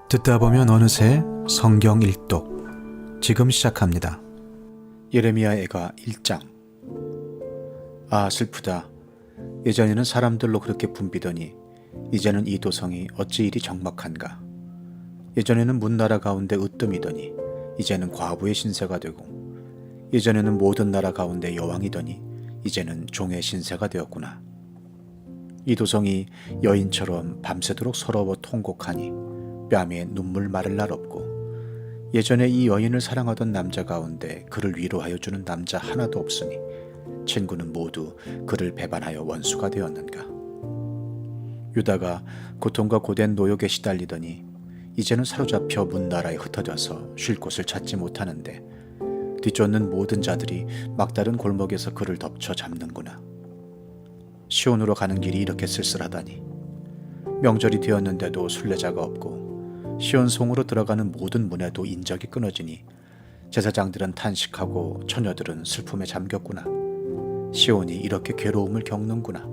듣다 보면 어느새 성경 일독 지금 시작합니다. 예레미야애가 1장. 아, 슬프다. 예전에는 사람들로 그렇게 붐비더니 이제는 이 도성이 어찌 이리 적막한가. 예전에는 문나라 가운데 으뜸이더니 이제는 과부의 신세가 되고, 예전에는 모든 나라 가운데 여왕이더니 이제는 종의 신세가 되었구나. 이 도성이 여인처럼 밤새도록 서러워 통곡하니 뺨에 눈물 마를 날 없고, 예전에 이 여인을 사랑하던 남자 가운데 그를 위로하여 주는 남자 하나도 없으니 친구는 모두 그를 배반하여 원수가 되었는가. 유다가 고통과 고된 노역에 시달리더니 이제는 사로잡혀 문나라에 흩어져서 쉴 곳을 찾지 못하는데, 뒤쫓는 모든 자들이 막다른 골목에서 그를 덮쳐 잡는구나. 시온으로 가는 길이 이렇게 쓸쓸하다니. 명절이 되었는데도 순례자가 없고, 시온 성으로 들어가는 모든 문에도 인적이 끊어지니 제사장들은 탄식하고 처녀들은 슬픔에 잠겼구나. 시온이 이렇게 괴로움을 겪는구나.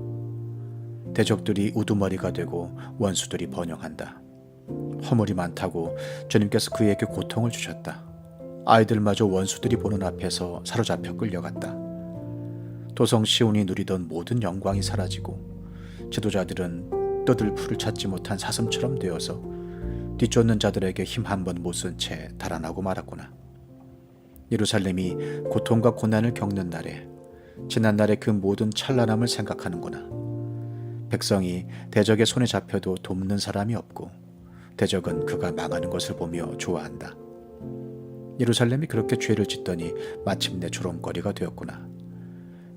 대적들이 우두머리가 되고 원수들이 번영한다. 허물이 많다고 주님께서 그에게 고통을 주셨다. 아이들마저 원수들이 보는 앞에서 사로잡혀 끌려갔다. 도성 시온이 누리던 모든 영광이 사라지고, 지도자들은 떠들 풀을 찾지 못한 사슴처럼 되어서 뒤쫓는 자들에게 힘 한 번 못 쓴 채 달아나고 말았구나. 예루살렘이 고통과 고난을 겪는 날에 지난날의 그 모든 찬란함을 생각하는구나. 백성이 대적의 손에 잡혀도 돕는 사람이 없고, 대적은 그가 망하는 것을 보며 좋아한다. 예루살렘이 그렇게 죄를 짓더니 마침내 조롱거리가 되었구나.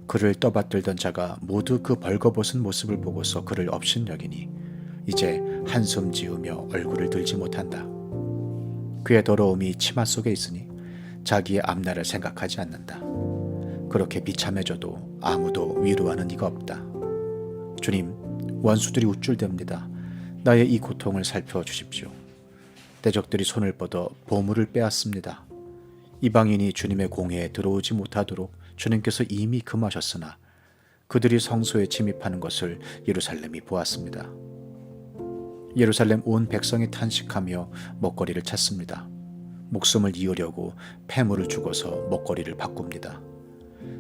그를 떠받들던 자가 모두 그 벌거벗은 모습을 보고서 그를 업신여기니 이제 한숨 지으며 얼굴을 들지 못한다. 그의 더러움이 치마 속에 있으니 자기의 앞날을 생각하지 않는다. 그렇게 비참해져도 아무도 위로하는 이가 없다. 주님, 원수들이 우쭐댑니다. 나의 이 고통을 살펴주십시오. 대적들이 손을 뻗어 보물을 빼앗습니다. 이방인이 주님의 공회에 들어오지 못하도록 주님께서 이미 금하셨으나 그들이 성소에 침입하는 것을 예루살렘이 보았습니다. 예루살렘 온 백성이 탄식하며 먹거리를 찾습니다. 목숨을 이으려고 폐물을 주고서 먹거리를 바꿉니다.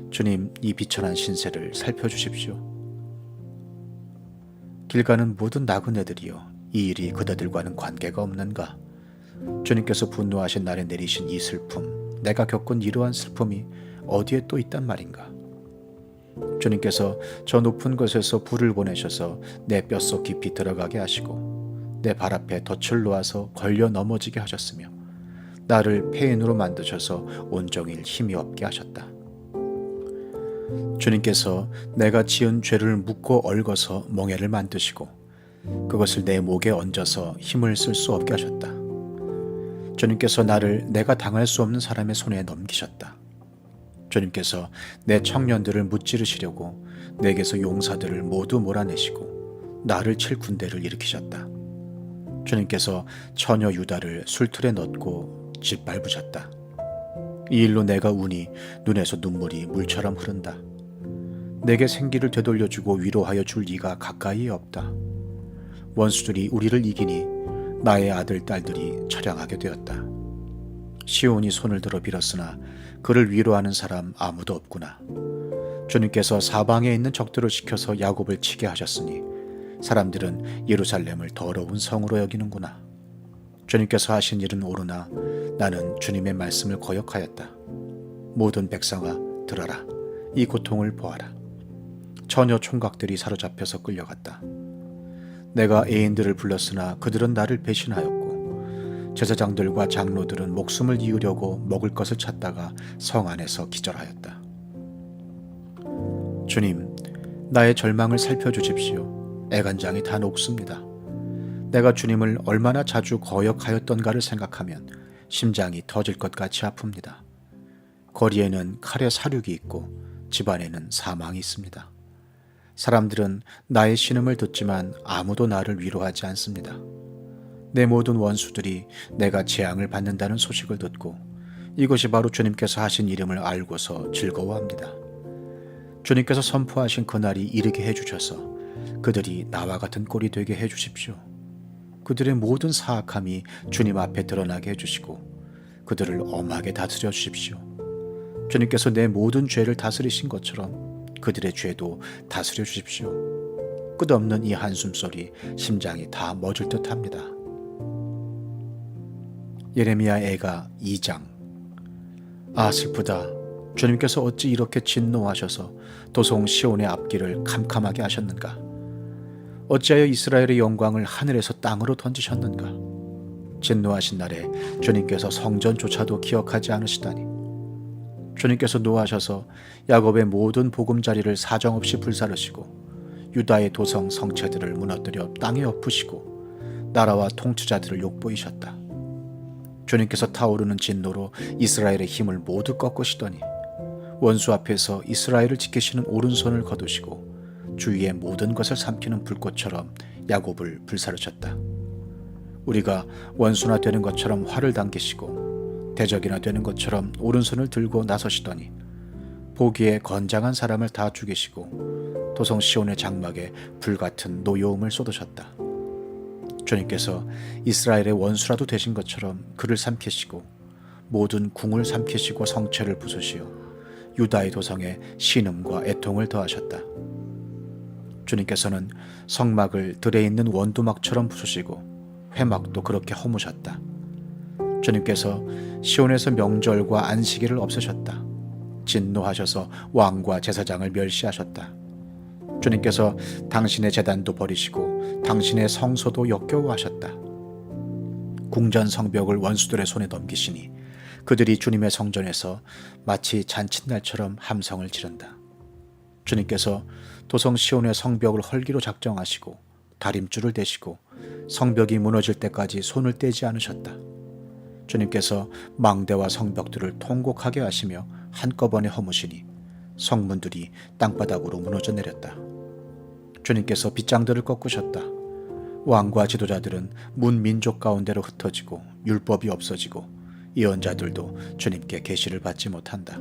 주님, 이 비천한 신세를 살펴주십시오. 길 가는 모든 나그네들이여, 이 일이 그대들과는 관계가 없는가? 주님께서 분노하신 날에 내리신 이 슬픔, 내가 겪은 이러한 슬픔이 어디에 또 있단 말인가? 주님께서 저 높은 곳에서 불을 보내셔서 내 뼛속 깊이 들어가게 하시고 내 발 앞에 덫을 놓아서 걸려 넘어지게 하셨으며 나를 폐인으로 만드셔서 온종일 힘이 없게 하셨다. 주님께서 내가 지은 죄를 묻고 얽어서 멍에를 만드시고 그것을 내 목에 얹어서 힘을 쓸 수 없게 하셨다. 주님께서 나를 내가 당할 수 없는 사람의 손에 넘기셨다. 주님께서 내 청년들을 무찌르시려고 내게서 용사들을 모두 몰아내시고 나를 칠 군대를 일으키셨다. 주님께서 처녀 유다를 술틀에 넣고 짓밟으셨다. 이 일로 내가 우니 눈에서 눈물이 물처럼 흐른다. 내게 생기를 되돌려주고 위로하여 줄 이가 가까이에 없다. 원수들이 우리를 이기니 나의 아들 딸들이 처량하게 되었다. 시온이 손을 들어 빌었으나 그를 위로하는 사람 아무도 없구나. 주님께서 사방에 있는 적들을 시켜서 야곱을 치게 하셨으니 사람들은 예루살렘을 더러운 성으로 여기는구나. 주님께서 하신 일은 옳으나 나는 주님의 말씀을 거역하였다. 모든 백성아, 들어라. 이 고통을 보아라. 처녀 총각들이 사로잡혀서 끌려갔다. 내가 애인들을 불렀으나 그들은 나를 배신하였고 제사장들과 장로들은 목숨을 이으려고 먹을 것을 찾다가 성 안에서 기절하였다. 주님, 나의 절망을 살펴주십시오. 애간장이 다 녹습니다. 내가 주님을 얼마나 자주 거역하였던가를 생각하면 심장이 터질 것 같이 아픕니다. 거리에는 칼의 사륙이 있고 집안에는 사망이 있습니다. 사람들은 나의 신음을 듣지만 아무도 나를 위로하지 않습니다. 내 모든 원수들이 내가 재앙을 받는다는 소식을 듣고 이것이 바로 주님께서 하신 이름을 알고서 즐거워합니다. 주님께서 선포하신 그날이 이르게 해주셔서 그들이 나와 같은 꼴이 되게 해주십시오. 그들의 모든 사악함이 주님 앞에 드러나게 해주시고 그들을 엄하게 다스려 주십시오. 주님께서 내 모든 죄를 다스리신 것처럼 그들의 죄도 다스려 주십시오. 끝없는 이 한숨소리 심장이 다 멎을 듯합니다. 예레미야 애가 2장. 아 슬프다. 주님께서 어찌 이렇게 진노하셔서 도성 시온의 앞길을 캄캄하게 하셨는가. 어찌하여 이스라엘의 영광을 하늘에서 땅으로 던지셨는가. 진노하신 날에 주님께서 성전조차도 기억하지 않으시다니. 주님께서 노하셔서 야곱의 모든 보금자리를 사정없이 불사르시고 유다의 도성 성체들을 무너뜨려 땅에 엎으시고 나라와 통치자들을 욕보이셨다. 주님께서 타오르는 진노로 이스라엘의 힘을 모두 꺾으시더니 원수 앞에서 이스라엘을 지키시는 오른손을 거두시고 주위의 모든 것을 삼키는 불꽃처럼 야곱을 불사르셨다. 우리가 원수나 되는 것처럼 활을 당기시고 대적이나 되는 것처럼 오른손을 들고 나서시더니 보기에 건장한 사람을 다 죽이시고 도성 시온의 장막에 불같은 노여움을 쏟으셨다. 주님께서 이스라엘의 원수라도 되신 것처럼 그를 삼키시고 모든 궁을 삼키시고 성체를 부수시어 유다의 도성에 신음과 애통을 더하셨다. 주님께서는 성막을 들에 있는 원두막처럼 부수시고 회막도 그렇게 허무셨다. 주님께서 시온에서 명절과 안식일을 없애셨다. 진노하셔서 왕과 제사장을 멸시하셨다. 주님께서 당신의 제단도 버리시고 당신의 성소도 역겨워하셨다. 궁전 성벽을 원수들의 손에 넘기시니 그들이 주님의 성전에서 마치 잔칫날처럼 함성을 지른다. 주님께서 도성 시온의 성벽을 헐기로 작정하시고 다림줄을 대시고 성벽이 무너질 때까지 손을 떼지 않으셨다. 주님께서 망대와 성벽들을 통곡하게 하시며 한꺼번에 허무시니 성문들이 땅바닥으로 무너져 내렸다. 주님께서 빗장들을 꺾으셨다. 왕과 지도자들은 문 민족 가운데로 흩어지고 율법이 없어지고 예언자들도 주님께 계시를 받지 못한다.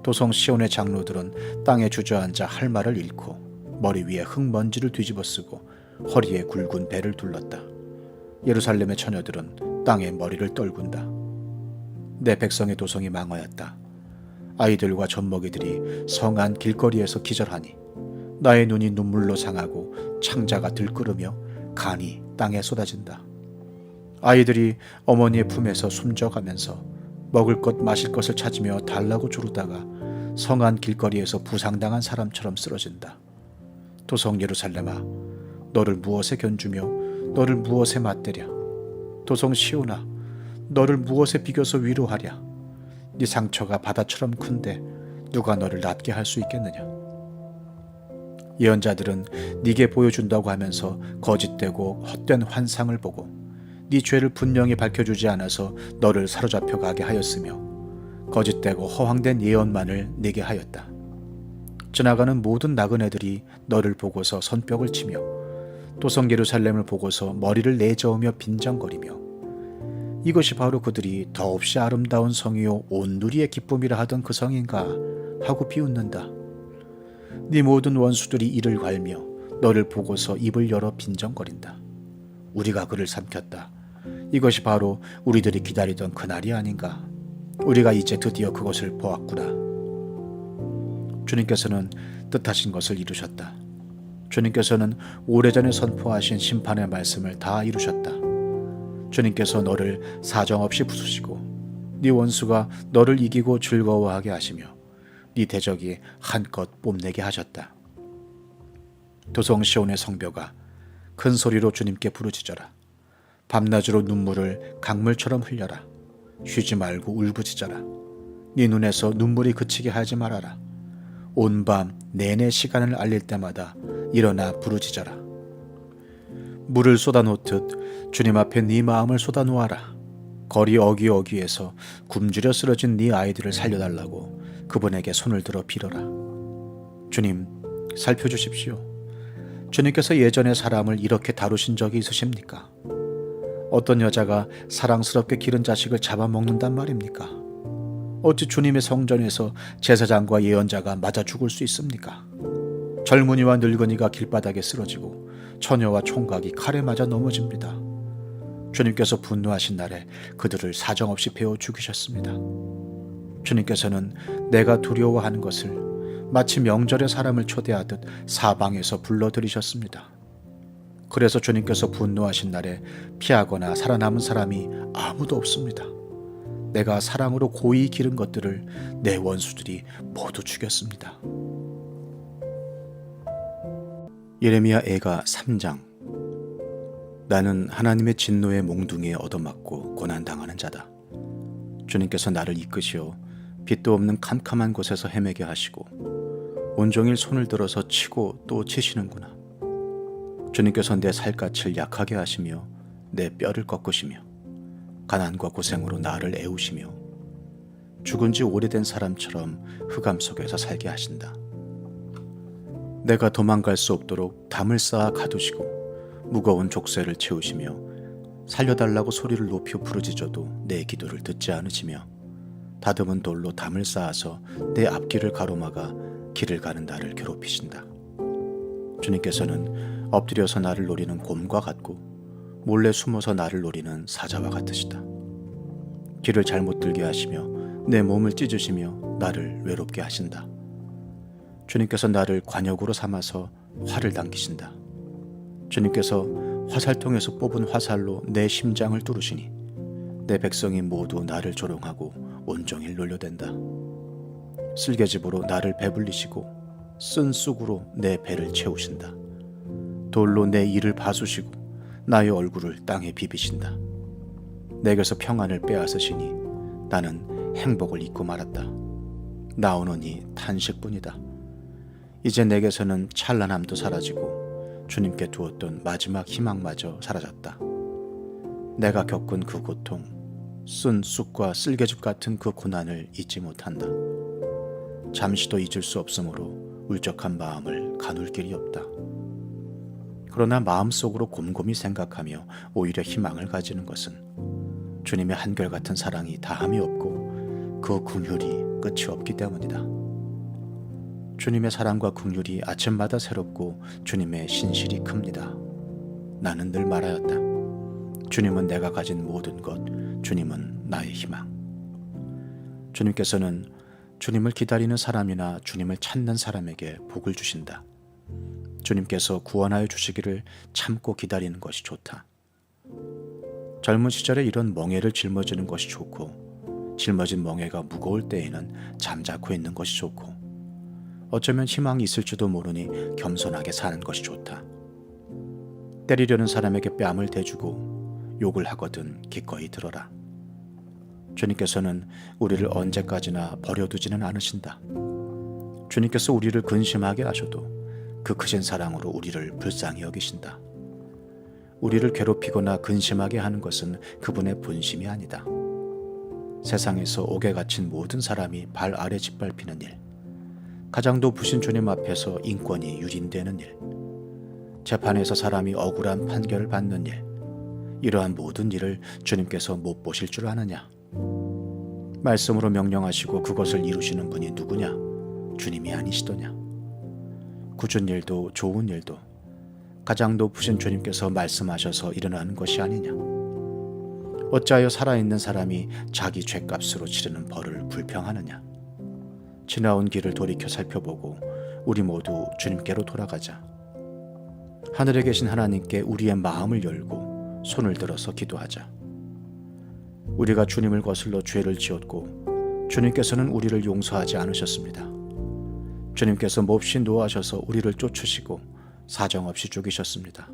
도성 시온의 장로들은 땅에 주저앉아 할 말을 잃고 머리 위에 흙먼지를 뒤집어쓰고 허리에 굵은 배를 둘렀다. 예루살렘의 처녀들은 땅에 머리를 떨군다. 내 백성의 도성이 망하였다. 아이들과 젖먹이들이 성 안 길거리에서 기절하니 나의 눈이 눈물로 상하고 창자가 들끓으며 간이 땅에 쏟아진다. 아이들이 어머니의 품에서 숨져가면서 먹을 것 마실 것을 찾으며 달라고 조르다가 성 안 길거리에서 부상당한 사람처럼 쓰러진다. 도성 예루살렘아, 너를 무엇에 견주며 너를 무엇에 맞대랴. 도성 시온아, 너를 무엇에 비겨서 위로하랴. 네 상처가 바다처럼 큰데 누가 너를 낫게 할 수 있겠느냐. 예언자들은 네게 보여준다고 하면서 거짓되고 헛된 환상을 보고 네 죄를 분명히 밝혀주지 않아서 너를 사로잡혀 가게 하였으며 거짓되고 허황된 예언만을 네게 하였다. 지나가는 모든 나그네들이 너를 보고서 손뼉을 치며 도성 예루살렘을 보고서 머리를 내저으며 빈정거리며 이것이 바로 그들이 더없이 아름다운 성이요 온 누리의 기쁨이라 하던 그 성인가 하고 비웃는다. 네 모든 원수들이 이를 갈며 너를 보고서 입을 열어 빈정거린다. 우리가 그를 삼켰다. 이것이 바로 우리들이 기다리던 그날이 아닌가. 우리가 이제 드디어 그것을 보았구나. 주님께서는 뜻하신 것을 이루셨다. 주님께서는 오래전에 선포하신 심판의 말씀을 다 이루셨다. 주님께서 너를 사정없이 부수시고 네 원수가 너를 이기고 즐거워하게 하시며 네 대적이 한껏 뽐내게 하셨다. 도성 시온의 성벽아, 큰 소리로 주님께 부르짖어라. 밤낮으로 눈물을 강물처럼 흘려라. 쉬지 말고 울부짖어라. 네 눈에서 눈물이 그치게 하지 말아라. 온 밤 내내 시간을 알릴 때마다 일어나 부르짖어라. 물을 쏟아놓듯 주님 앞에 네 마음을 쏟아놓아라. 거리 어귀어귀에서 굶주려 쓰러진 네 아이들을 살려달라고 그분에게 손을 들어 빌어라. 주님, 살펴주십시오. 주님께서 예전에 사람을 이렇게 다루신 적이 있으십니까? 어떤 여자가 사랑스럽게 기른 자식을 잡아먹는단 말입니까? 어찌 주님의 성전에서 제사장과 예언자가 맞아 죽을 수 있습니까? 젊은이와 늙은이가 길바닥에 쓰러지고 처녀와 총각이 칼에 맞아 넘어집니다. 주님께서 분노하신 날에 그들을 사정없이 베어 죽이셨습니다. 주님께서는 내가 두려워하는 것을 마치 명절에 사람을 초대하듯 사방에서 불러들이셨습니다. 그래서 주님께서 분노하신 날에 피하거나 살아남은 사람이 아무도 없습니다. 내가 사랑으로 고이 기른 것들을 내 원수들이 모두 죽였습니다. 예레미야 애가 3장. 나는 하나님의 진노의 몽둥이에 얻어맞고 고난당하는 자다. 주님께서 나를 이끄시어 빛도 없는 캄캄한 곳에서 헤매게 하시고 온종일 손을 들어서 치고 또 치시는구나. 주님께서 내 살갗을 약하게 하시며 내 뼈를 꺾으시며 가난과 고생으로 나를 애우시며 죽은 지 오래된 사람처럼 흑암 속에서 살게 하신다. 내가 도망갈 수 없도록 담을 쌓아 가두시고 무거운 족쇄를 채우시며 살려달라고 소리를 높여 부르짖어도 내 기도를 듣지 않으시며 다듬은 돌로 담을 쌓아서 내 앞길을 가로막아 길을 가는 나를 괴롭히신다. 주님께서는 엎드려서 나를 노리는 곰과 같고 몰래 숨어서 나를 노리는 사자와 같으시다. 길을 잘못 들게 하시며 내 몸을 찢으시며 나를 외롭게 하신다. 주님께서 나를 관역으로 삼아서 활을 당기신다. 주님께서 화살통에서 뽑은 화살로 내 심장을 뚫으시니 내 백성이 모두 나를 조롱하고 온종일 놀려댄다. 쓸개집으로 나를 배불리시고 쓴 쑥으로 내 배를 채우신다. 돌로 내 이를 바수시고 나의 얼굴을 땅에 비비신다. 내게서 평안을 빼앗으시니 나는 행복을 잊고 말았다. 나오노니 탄식뿐이다. 이제 내게서는 찬란함도 사라지고 주님께 두었던 마지막 희망마저 사라졌다. 내가 겪은 그 고통, 쓴 쑥과 쓸개즙 같은 그 고난을 잊지 못한다. 잠시도 잊을 수 없으므로 울적한 마음을 가눌 길이 없다. 그러나 마음속으로 곰곰이 생각하며 오히려 희망을 가지는 것은 주님의 한결같은 사랑이 다함이 없고 그 긍휼이 끝이 없기 때문이다. 주님의 사랑과 긍휼이 아침마다 새롭고 주님의 신실이 큽니다. 나는 늘 말하였다. 주님은 내가 가진 모든 것, 주님은 나의 희망. 주님께서는 주님을 기다리는 사람이나 주님을 찾는 사람에게 복을 주신다. 주님께서 구원하여 주시기를 참고 기다리는 것이 좋다. 젊은 시절에 이런 멍에를 짊어지는 것이 좋고 짊어진 멍에가 무거울 때에는 잠자코 있는 것이 좋고 어쩌면 희망이 있을지도 모르니 겸손하게 사는 것이 좋다. 때리려는 사람에게 뺨을 대주고 욕을 하거든 기꺼이 들어라. 주님께서는 우리를 언제까지나 버려두지는 않으신다. 주님께서 우리를 근심하게 하셔도 그 크신 사랑으로 우리를 불쌍히 여기신다. 우리를 괴롭히거나 근심하게 하는 것은 그분의 본심이 아니다. 세상에서 옥에 갇힌 모든 사람이 발 아래 짓밟히는 일, 가장 높으신 주님 앞에서 인권이 유린되는 일, 재판에서 사람이 억울한 판결을 받는 일, 이러한 모든 일을 주님께서 못 보실 줄 아느냐? 말씀으로 명령하시고 그것을 이루시는 분이 누구냐? 주님이 아니시더냐? 굳은 일도 좋은 일도 가장 높으신 주님께서 말씀하셔서 일어나는 것이 아니냐? 어찌하여 살아있는 사람이 자기 죄값으로 치르는 벌을 불평하느냐? 지나온 길을 돌이켜 살펴보고 우리 모두 주님께로 돌아가자. 하늘에 계신 하나님께 우리의 마음을 열고 손을 들어서 기도하자. 우리가 주님을 거슬러 죄를 지었고 주님께서는 우리를 용서하지 않으셨습니다. 주님께서 몹시 노하셔서 우리를 쫓으시고 사정없이 죽이셨습니다.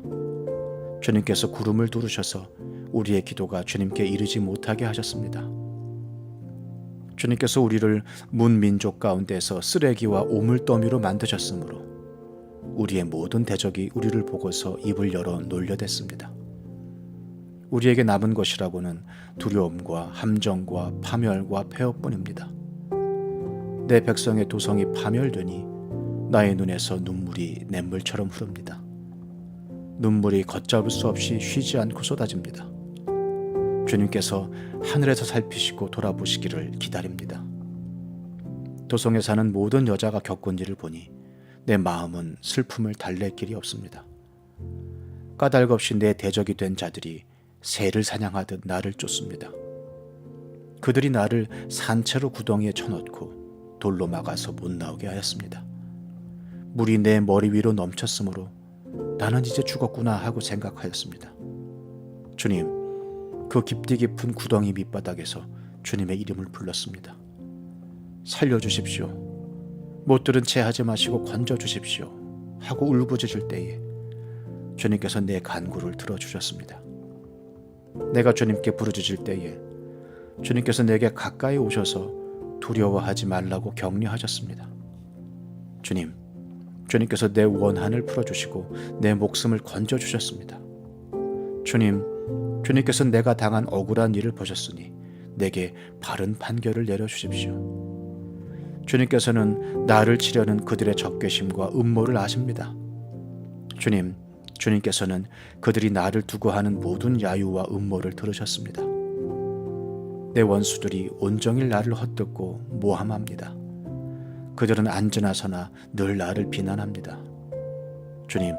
주님께서 구름을 두르셔서 우리의 기도가 주님께 이르지 못하게 하셨습니다. 주님께서 우리를 문민족 가운데서 쓰레기와 오물더미로 만드셨으므로 우리의 모든 대적이 우리를 보고서 입을 열어 놀려댔습니다. 우리에게 남은 것이라고는 두려움과 함정과 파멸과 폐허뿐입니다. 내 백성의 도성이 파멸되니 나의 눈에서 눈물이 냇물처럼 흐릅니다. 눈물이 걷잡을 수 없이 쉬지 않고 쏟아집니다. 주님께서 하늘에서 살피시고 돌아보시기를 기다립니다. 도성에 사는 모든 여자가 겪은 일을 보니 내 마음은 슬픔을 달랠 길이 없습니다. 까닭없이 내 대적이 된 자들이 새를 사냥하듯 나를 쫓습니다. 그들이 나를 산채로 구덩이에 쳐넣고 돌로 막아서 못 나오게 하였습니다. 물이 내 머리 위로 넘쳤으므로 나는 이제 죽었구나 하고 생각하였습니다. 주님, 그 깊디 깊은 구덩이 밑바닥에서 주님의 이름을 불렀습니다. 살려주십시오. 못 들은 채 하지 마시고 건져주십시오 하고 울부짖을 때에 주님께서 내 간구를 들어주셨습니다. 내가 주님께 부르짖을 때에 주님께서 내게 가까이 오셔서 두려워하지 말라고 격려하셨습니다. 주님께서 내 원한을 풀어주시고 내 목숨을 건져주셨습니다. 주님께서 내가 당한 억울한 일을 보셨으니 내게 바른 판결을 내려주십시오. 주님께서는 나를 치려는 그들의 적개심과 음모를 아십니다. 주님께서는 그들이 나를 두고 하는 모든 야유와 음모를 들으셨습니다. 내 원수들이 온종일 나를 헛듣고 모함합니다. 그들은 앉으나 서나 늘 나를 비난합니다. 주님,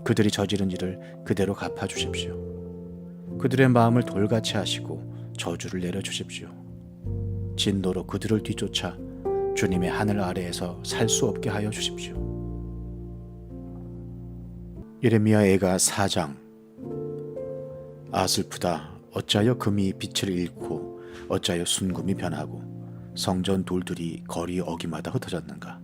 그들이 저지른 일을 그대로 갚아주십시오. 그들의 마음을 돌같이 하시고 저주를 내려주십시오. 진노로 그들을 뒤쫓아 주님의 하늘 아래에서 살 수 없게 하여 주십시오. 예레미야애가 4장. 아 슬프다. 어찌하여 금이 빛을 잃고 어찌하여 순금이 변하고 성전 돌들이 거리 어기마다 흩어졌는가.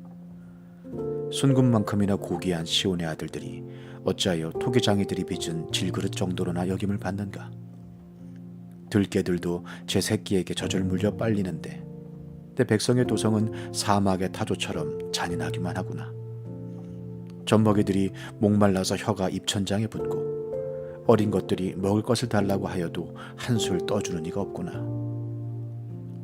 순금만큼이나 고귀한 시온의 아들들이 어찌하여 토기장이들이 빚은 질그릇 정도로나 여김을 받는가. 들깨들도 제 새끼에게 젖을 물려 빨리는데 내 백성의 도성은 사막의 타조처럼 잔인하기만 하구나. 젖먹이들이 목말라서 혀가 입천장에 붙고 어린 것들이 먹을 것을 달라고 하여도 한술 떠주는 이가 없구나.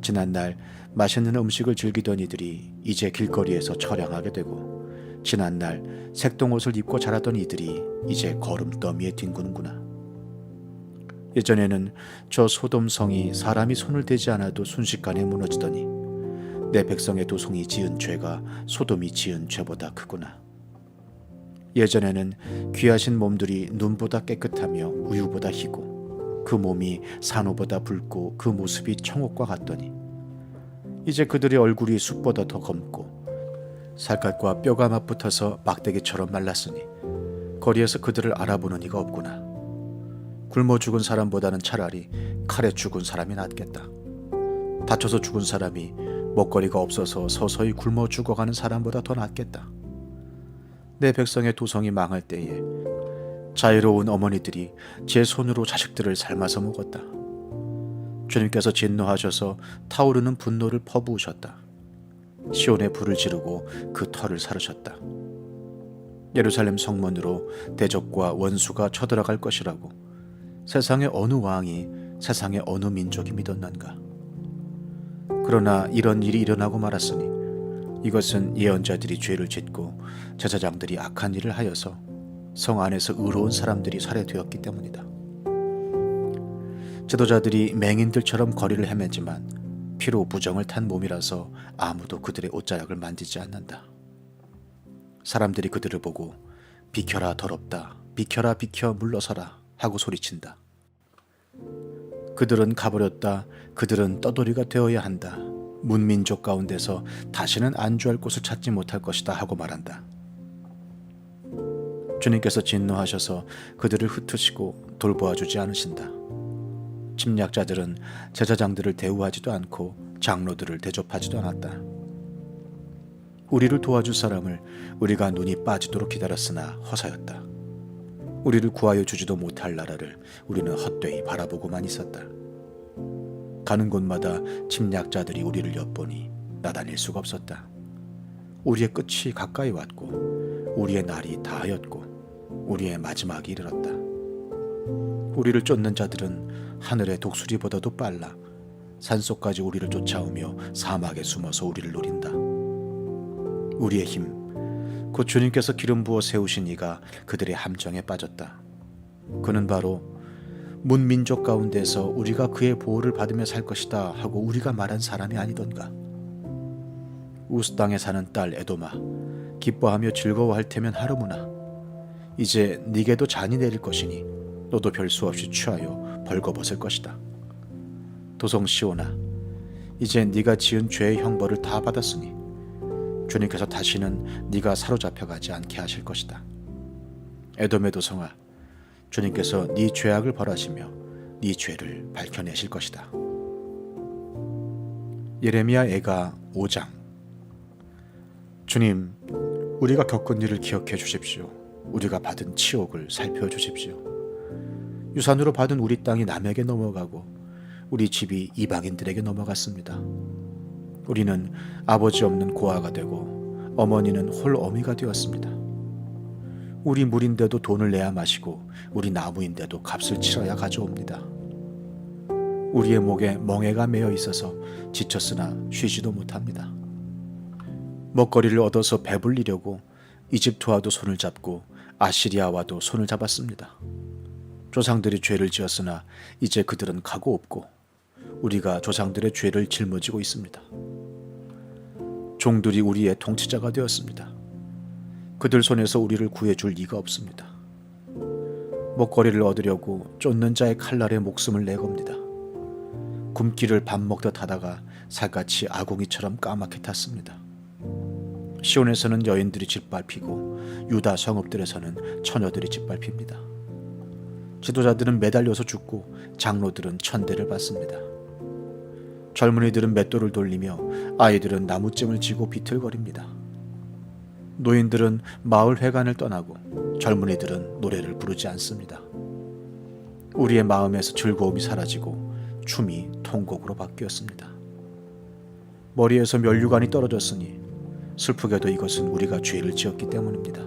지난날 맛있는 음식을 즐기던 이들이 이제 길거리에서 처량하게 되고 지난날 색동옷을 입고 자라던 이들이 이제 거름더미에 뒹구는구나. 예전에는 저 소돔성이 사람이 손을 대지 않아도 순식간에 무너지더니 내 백성의 도성이 지은 죄가 소돔이 지은 죄보다 크구나. 예전에는 귀하신 몸들이 눈보다 깨끗하며 우유보다 희고 그 몸이 산호보다 붉고 그 모습이 청옥과 같더니 이제 그들의 얼굴이 숯보다 더 검고 살갗과 뼈가 맞붙어서 막대기처럼 말랐으니 거리에서 그들을 알아보는 이가 없구나. 굶어 죽은 사람보다는 차라리 칼에 죽은 사람이 낫겠다. 다쳐서 죽은 사람이 먹거리가 없어서 서서히 굶어 죽어가는 사람보다 더 낫겠다. 내 백성의 도성이 망할 때에 자유로운 어머니들이 제 손으로 자식들을 삶아서 먹었다. 주님께서 진노하셔서 타오르는 분노를 퍼부으셨다. 시온에 불을 지르고 그 터를 사르셨다. 예루살렘 성문으로 대적과 원수가 쳐들어갈 것이라고 세상의 어느 왕이 세상의 어느 민족이 믿었는가. 그러나 이런 일이 일어나고 말았으니 이것은 예언자들이 죄를 짓고 제사장들이 악한 일을 하여서 성 안에서 의로운 사람들이 살해되었기 때문이다. 지도자들이 맹인들처럼 거리를 헤매지만 피로 부정을 탄 몸이라서 아무도 그들의 옷자락을 만지지 않는다. 사람들이 그들을 보고 비켜라 더럽다, 비켜라 비켜 물러서라 하고 소리친다. 그들은 가버렸다. 그들은 떠돌이가 되어야 한다. 문민족 가운데서 다시는 안주할 곳을 찾지 못할 것이다 하고 말한다. 주님께서 진노하셔서 그들을 흩으시고 돌보아주지 않으신다. 침략자들은 제사장들을 대우하지도 않고 장로들을 대접하지도 않았다. 우리를 도와줄 사람을 우리가 눈이 빠지도록 기다렸으나 허사였다. 우리를 구하여 주지도 못할 나라를 우리는 헛되이 바라보고만 있었다. 가는 곳마다 침략자들이 우리를 엿보니 나다닐 수가 없었다. 우리의 끝이 가까이 왔고 우리의 날이 다하였고 우리의 마지막이 이르렀다. 우리를 쫓는 자들은 하늘의 독수리보다도 빨라 산속까지 우리를 쫓아오며 사막에 숨어서 우리를 노린다. 우리의 힘, 곧 주님께서 기름 부어 세우신 이가 그들의 함정에 빠졌다. 그는 바로 문민족 가운데서 우리가 그의 보호를 받으며 살 것이다 하고 우리가 말한 사람이 아니던가. 우스 땅에 사는 딸 에도마, 기뻐하며 즐거워할 테면 하르무나. 이제 네게도 잔이 내릴 것이니 너도 별수 없이 취하여 벌거벗을 것이다. 도성 시온아, 이제 네가 지은 죄의 형벌을 다 받았으니 주님께서 다시는 네가 사로잡혀 가지 않게 하실 것이다. 에돔의 도성아, 주님께서 네 죄악을 벌하시며 네 죄를 밝혀내실 것이다. 예레미야 애가 5장. 주님, 우리가 겪은 일을 기억해 주십시오. 우리가 받은 치욕을 살펴주십시오. 유산으로 받은 우리 땅이 남에게 넘어가고 우리 집이 이방인들에게 넘어갔습니다. 우리는 아버지 없는 고아가 되고 어머니는 홀어미가 되었습니다. 우리 물인데도 돈을 내야 마시고 우리 나무인데도 값을 치러야 가져옵니다. 우리의 목에 멍에가 매어 있어서 지쳤으나 쉬지도 못합니다. 먹거리를 얻어서 배불리려고 이집트와도 손을 잡고 아시리아와도 손을 잡았습니다. 조상들이 죄를 지었으나 이제 그들은 가고 없고 우리가 조상들의 죄를 짊어지고 있습니다. 종들이 우리의 통치자가 되었습니다. 그들 손에서 우리를 구해줄 이가 없습니다. 먹거리를 얻으려고 쫓는 자의 칼날에 목숨을 내겁니다. 굶기를 밥 먹듯 하다가 살갗이 아궁이처럼 까맣게 탔습니다. 시온에서는 여인들이 짓밟히고 유다 성읍들에서는 처녀들이 짓밟힙니다. 지도자들은 매달려서 죽고 장로들은 천대를 받습니다. 젊은이들은 맷돌을 돌리며 아이들은 나무찜을 쥐고 비틀거립니다. 노인들은 마을 회관을 떠나고 젊은이들은 노래를 부르지 않습니다. 우리의 마음에서 즐거움이 사라지고 춤이 통곡으로 바뀌었습니다. 머리에서 면류관이 떨어졌으니 슬프게도 이것은 우리가 죄를 지었기 때문입니다.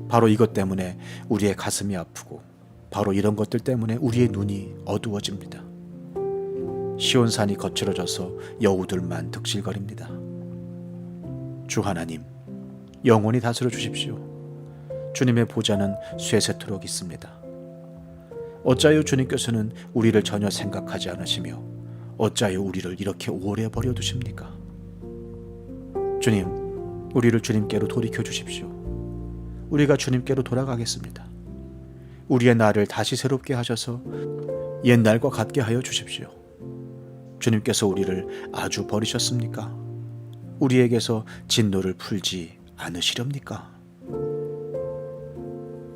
바로 이것 때문에 우리의 가슴이 아프고 바로 이런 것들 때문에 우리의 눈이 어두워집니다. 시온산이 거칠어져서 여우들만 득실거립니다. 주 하나님, 영원히 다스려 주십시오. 주님의 보좌는 쇠세토록 있습니다. 어찌하여 주님께서는 우리를 전혀 생각하지 않으시며 어찌하여 우리를 이렇게 오래 버려두십니까? 주님, 우리를 주님께로 돌이켜 주십시오. 우리가 주님께로 돌아가겠습니다. 우리의 날을 다시 새롭게 하셔서 옛날과 같게 하여 주십시오. 주님께서 우리를 아주 버리셨습니까? 우리에게서 진노를 풀지 않으시렵니까?